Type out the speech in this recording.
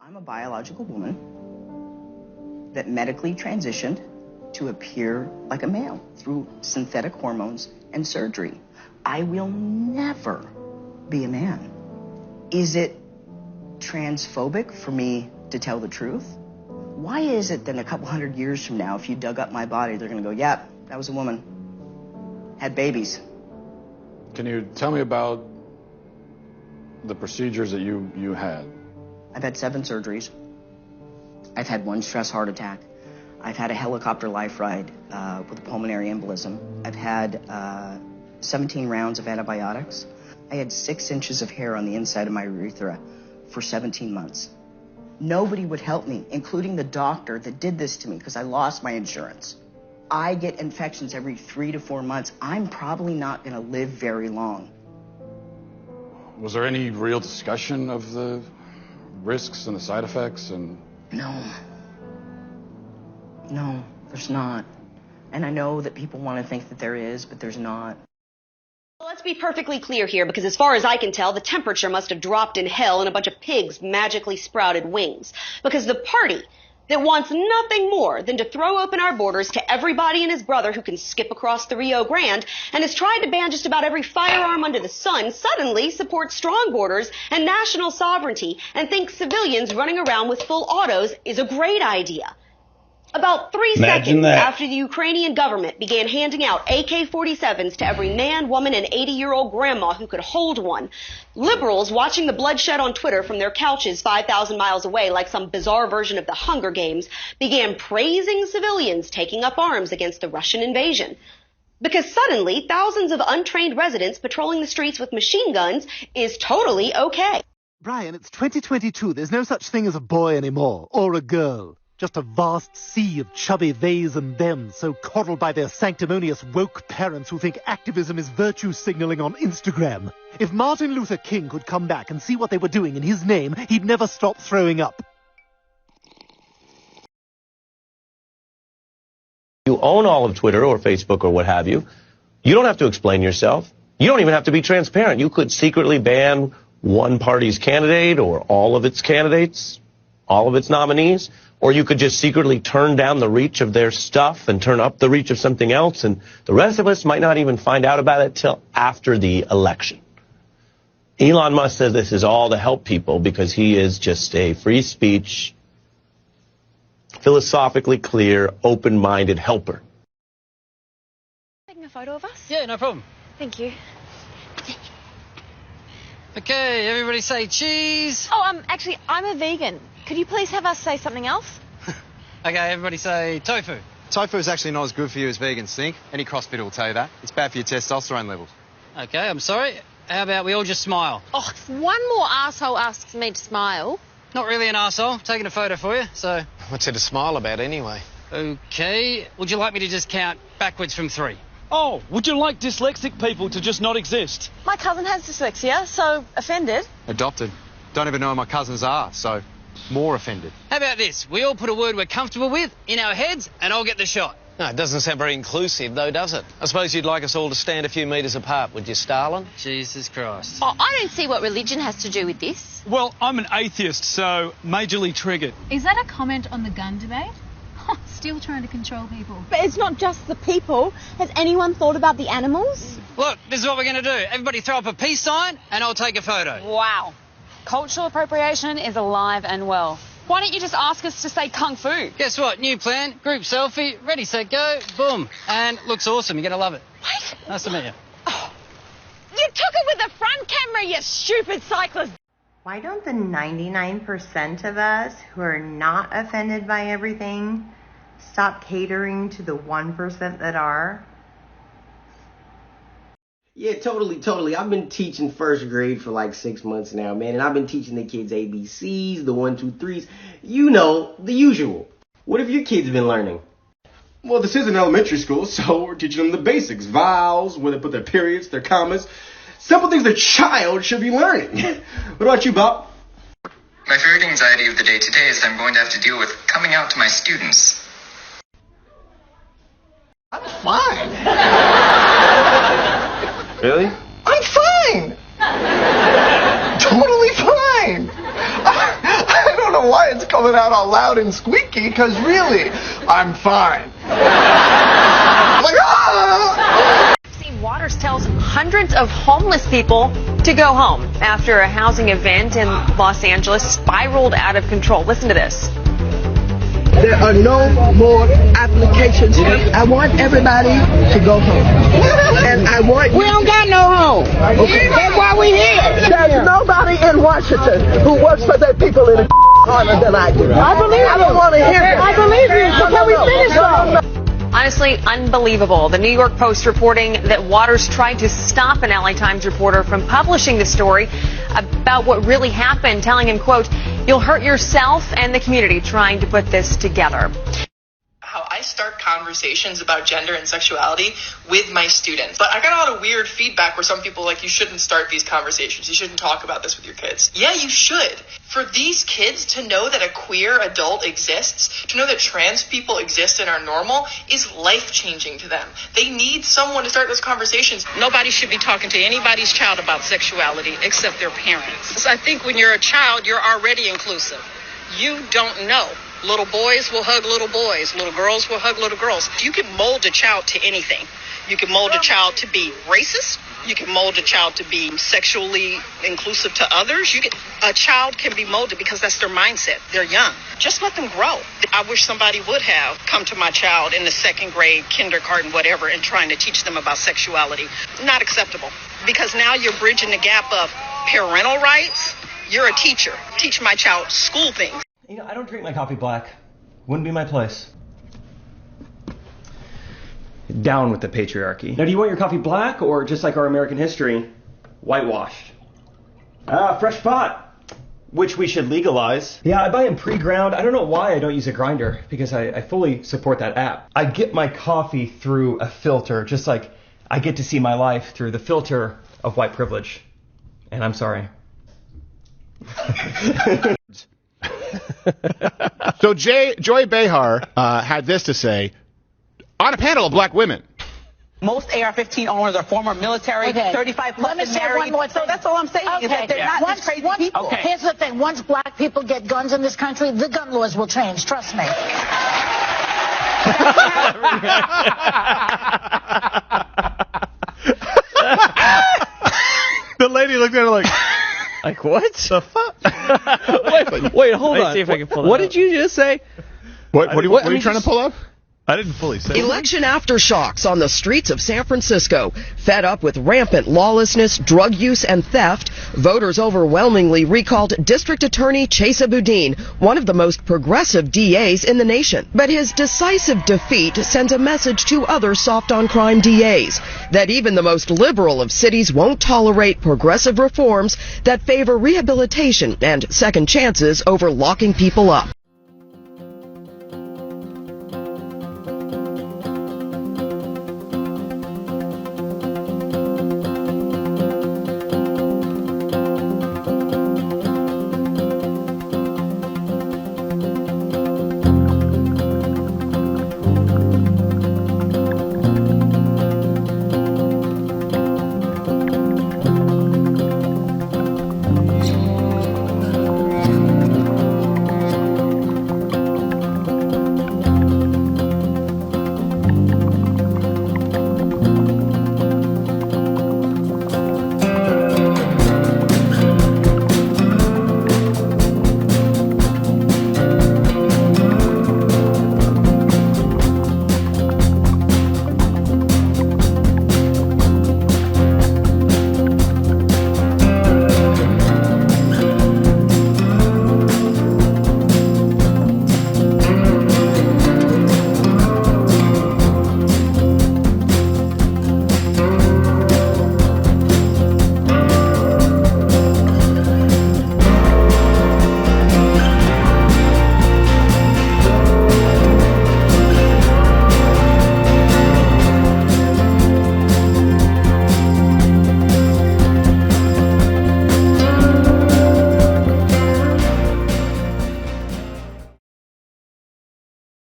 I'm a biological woman that medically transitioned to appear like a male through synthetic hormones and surgery. I will never be a man. Is it transphobic for me to tell the truth? Why is it that a couple hundred years from now, if you dug up my body, they're going to go, yep, that was a woman, had babies? Can you tell me about the procedures that you had? I've had 7 surgeries. I've had 1 stress heart attack. I've had a helicopter life ride with a pulmonary embolism. I've had 17 rounds of antibiotics. I had 6 inches of hair on the inside of my urethra for 17 months. Nobody would help me, including the doctor that did this to me because I lost my insurance. I get infections every 3 to 4 months. I'm probably not going to live very long. Was there any real discussion of the risks and the side effects? And No, there's not. And I know that people want to think that there is, but there's not. Well, let's be perfectly clear here, because as far as I can tell, the temperature must have dropped in hell and a bunch of pigs magically sprouted wings. Because the party that wants nothing more than to throw open our borders to everybody and his brother who can skip across the Rio Grande and has tried to ban just about every firearm under the sun suddenly supports strong borders and national sovereignty and thinks civilians running around with full autos is a great idea. About 3 seconds after the Ukrainian government began handing out AK-47s to every man, woman, and 80-year-old grandma who could hold one, liberals watching the bloodshed on Twitter from their couches 5,000 miles away like some bizarre version of the Hunger Games began praising civilians taking up arms against the Russian invasion. Because suddenly, thousands of untrained residents patrolling the streets with machine guns is totally okay. Brian, it's 2022. There's no such thing as a boy anymore, or a girl. Just a vast sea of chubby theys and thems, so coddled by their sanctimonious woke parents who think activism is virtue signaling on Instagram. If Martin Luther King could come back and see what they were doing in his name, he'd never stop throwing up. You own all of Twitter or Facebook or what have you. You don't have to explain yourself. You don't even have to be transparent. You could secretly ban one party's candidate or all of its candidates, all of its nominees. Or you could just secretly turn down the reach of their stuff and turn up the reach of something else, and the rest of us might not even find out about it till after the election. Elon Musk says this is all to help people because he is just a free speech, philosophically clear, open-minded helper. Taking a photo of us? Yeah, no problem. Thank you. Okay, everybody say cheese. Oh, actually, I'm a vegan. Could you please have us say something else? Okay, everybody say tofu. Tofu is actually not as good for you as vegans think. Any CrossFitter will tell you that. It's bad for your testosterone levels. Okay, I'm sorry. How about we all just smile? Oh, if one more asshole asks me to smile. Not really an arsehole. Taking a photo for you, so... What's there to smile about anyway? Okay, would you like me to just count backwards from 3? Oh, would you like dyslexic people to just not exist? My cousin has dyslexia, so offended. Adopted. Don't even know who my cousins are, so more offended. How about this? We all put a word we're comfortable with in our heads, and I'll get the shot. No, it doesn't sound very inclusive, though, does it? I suppose you'd like us all to stand a few metres apart, would you, Stalin? Jesus Christ. Oh, I don't see what religion has to do with this. Well, I'm an atheist, so majorly triggered. Is that a comment on the gun debate? Still trying to control people. But it's not just the people. Has anyone thought about the animals? Look, this is what we're going to do. Everybody throw up a peace sign, and I'll take a photo. Wow. Cultural appropriation is alive and well. Why don't you just ask us to say kung fu? Guess what? New plan. Group selfie. Ready, set, go. Boom. And looks awesome. You're going to love it. Wait. Nice to meet you. Oh. You took it with the front camera, you stupid cyclist. Why don't the 99% of us who are not offended by everything stop catering to the 1% that are? Yeah, totally. I've been teaching first grade for like 6 months now, man, and I've been teaching the kids ABCs, the 1, 2, 3s, you know, the usual. What have your kids been learning? Well, this is an elementary school, so we're teaching them the basics. Vowels, where they put their periods, their commas. Simple things a child should be learning. What about you, Bob? My favorite anxiety of the day today is that I'm going to have to deal with coming out to my students. I'm fine. Really? I'm fine. Totally fine. I don't don't know why it's coming out all loud and squeaky, because really, I'm fine. Like, ah! Waters tells hundreds of homeless people to go home after a housing event in Los Angeles spiraled out of control. Listen to this. There are no more applications. I want everybody to go home. And I want We don't got no home. Okay. That's why we here. There's nobody in Washington who works for their people in a harder than I do. I believe you. I don't want to hear it. I believe you. So can we finish though? Honestly, unbelievable. The New York Post reporting that Waters tried to stop an LA Times reporter from publishing the story about what really happened, telling him, quote, "You'll hurt yourself and the community trying to put this together." How I start conversations about gender and sexuality with my students. But I got a lot of weird feedback where some people are like, you shouldn't start these conversations. You shouldn't talk about this with your kids. Yeah, you should. For these kids to know that a queer adult exists, to know that trans people exist and are normal, is life-changing to them. They need someone to start those conversations. Nobody should be talking to anybody's child about sexuality except their parents. I think when you're a child, you're already inclusive. You don't know. Little boys will hug little boys. Little girls will hug little girls. You can mold a child to anything. You can mold a child to be racist. You can mold a child to be sexually inclusive to others. A child can be molded because that's their mindset. They're young. Just let them grow. I wish somebody would have come to my child in the second grade, kindergarten, whatever, and trying to teach them about sexuality. Not acceptable. Because now you're bridging the gap of parental rights. You're a teacher. Teach my child school things. You know, I don't drink my coffee black. Wouldn't be my place. Down with the patriarchy. Now, do you want your coffee black or just like our American history, whitewashed? Fresh pot, which we should legalize. Yeah, I buy them pre-ground. I don't know why I don't use a grinder because I fully support that app. I get my coffee through a filter, just like I get to see my life through the filter of white privilege. And I'm sorry. So Joy Behar had this to say on a panel of black women. Most AR-15 owners are former military, 35 plus and married. So that's all I'm saying is that they're not just crazy people. Okay. Here's the thing. Once black people get guns in this country, the gun laws will change. Trust me. The lady looked at her like what? The fuck? wait, hold on. Let's see if I can pull it What up. did you just say? What are you trying to pull up? I didn't fully say. Election aftershocks on the streets of San Francisco. Fed up with rampant lawlessness, drug use, and theft, voters overwhelmingly recalled District Attorney Chesa Boudin, one of the most progressive DAs in the nation. But his decisive defeat sends a message to other soft-on-crime DAs that even the most liberal of cities won't tolerate progressive reforms that favor rehabilitation and second chances over locking people up.